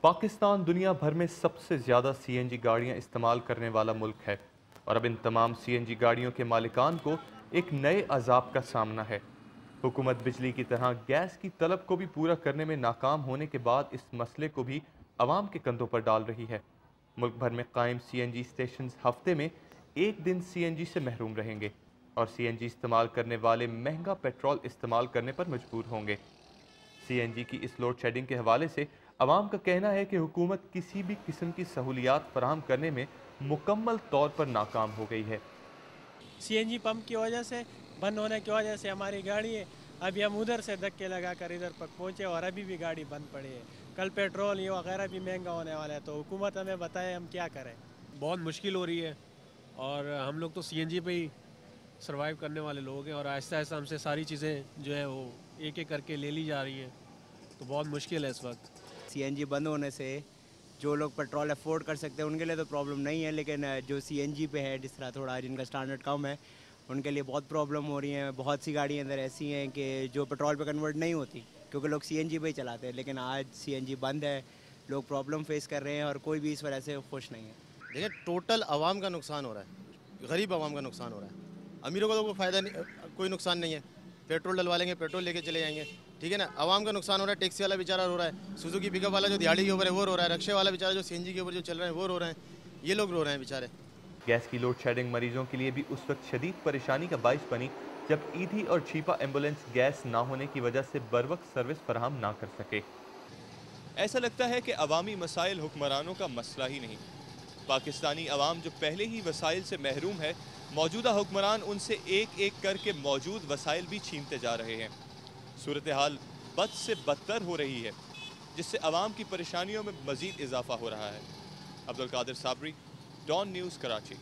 पाकिस्तान दुनिया भर में सबसे ज़्यादा सीएनजी गाड़ियां इस्तेमाल करने वाला मुल्क है और अब इन तमाम सीएनजी गाड़ियों के मालिकान को एक नए अजाब का सामना है। हुकूमत बिजली की तरह गैस की तलब को भी पूरा करने में नाकाम होने के बाद इस मसले को भी आवाम के कंधों पर डाल रही है। मुल्क भर में कायम सीएनजी स्टेशन हफ्ते में एक दिन सीएनजी से महरूम रहेंगे और सीएनजी इस्तेमाल करने वाले महंगा पेट्रोल इस्तेमाल करने पर मजबूर होंगे। सीएनजी की इस लोड शेडिंग के हवाले से अवाम का कहना है कि हुकूमत किसी भी किस्म की सहूलियात फराहम करने में मुकम्मल तौर पर नाकाम हो गई है। सीएनजी पंप की वजह से, बंद होने की वजह से हमारी गाड़ी है, अभी हम उधर से धक्के लगाकर इधर तक पहुँचे और अभी भी गाड़ी बंद पड़ी है। कल पेट्रोल ये वगैरह भी महंगा होने वाला है, तो हुकूमत हमें बताए हम क्या करें। बहुत मुश्किल हो रही है और हम लोग तो सीएनजी पे ही सरवाइव करने वाले लोग हैं और आहिस्ता आहिस्ता हमसे सारी चीज़ें जो है वो एक एक करके ले ली जा रही हैं, तो बहुत मुश्किल है इस वक्त। सीएनजी बंद होने से जो लोग पेट्रोल अफोर्ड कर सकते हैं उनके लिए तो प्रॉब्लम नहीं है, लेकिन जो सीएनजी पे है, जिस तरह थोड़ा जिनका स्टैंडर्ड कम है, उनके लिए बहुत प्रॉब्लम हो रही है। बहुत सी गाड़ियाँ अंदर ऐसी हैं कि जो पेट्रोल पे कन्वर्ट नहीं होती क्योंकि लोग सीएनजी पे ही चलाते हैं, लेकिन आज सीएनजी बंद है, लोग प्रॉब्लम फेस कर रहे हैं और कोई भी इस वजह से खुश नहीं है। देखिए, टोटल आवाम का नुकसान हो रहा है, गरीब आवाम का नुकसान हो रहा है। अमीरों को तो कोई फ़ायदा नहीं, कोई नुकसान नहीं है। पेट्रोल डलवा लेंगे, पेट्रोल लेके चले जाएंगे, ठीक है ना। आवाम का नुकसान हो रहा है, टैक्सी वाला बेचारा रो रहा है, सुजुकी पिकअप वाला जो दिहाड़ी के ऊपर है वो रो रहा है, रिक्शे वाला बेचारा जो सीएनजी के ऊपर जो चल रहे हैं वो रो रहे हैं, ये लोग रो रहे हैं बेचारे। गैस की लोड शेडिंग मरीजों के लिए भी उस वक्त शदीद परेशानी का बाइस बनी जब ईदी और छीपा एम्बुलेंस गैस ना होने की वजह से बर वक्त सर्विस फराहम ना कर सके। ऐसा लगता है कि अवामी मसाइल हुक्मरानों का मसला ही नहीं। पाकिस्तानी अवाम जो पहले ही वसाइल से महरूम है, मौजूदा हुक्मरान उनसे एक एक करके मौजूद वसाइल भी छीनते जा रहे हैं। सूरत हाल बद से बदतर हो रही है, जिससे अवाम की परेशानियों में मजीद इजाफा हो रहा है। Abdul Qadir Sabri, Dawn News, Karachi.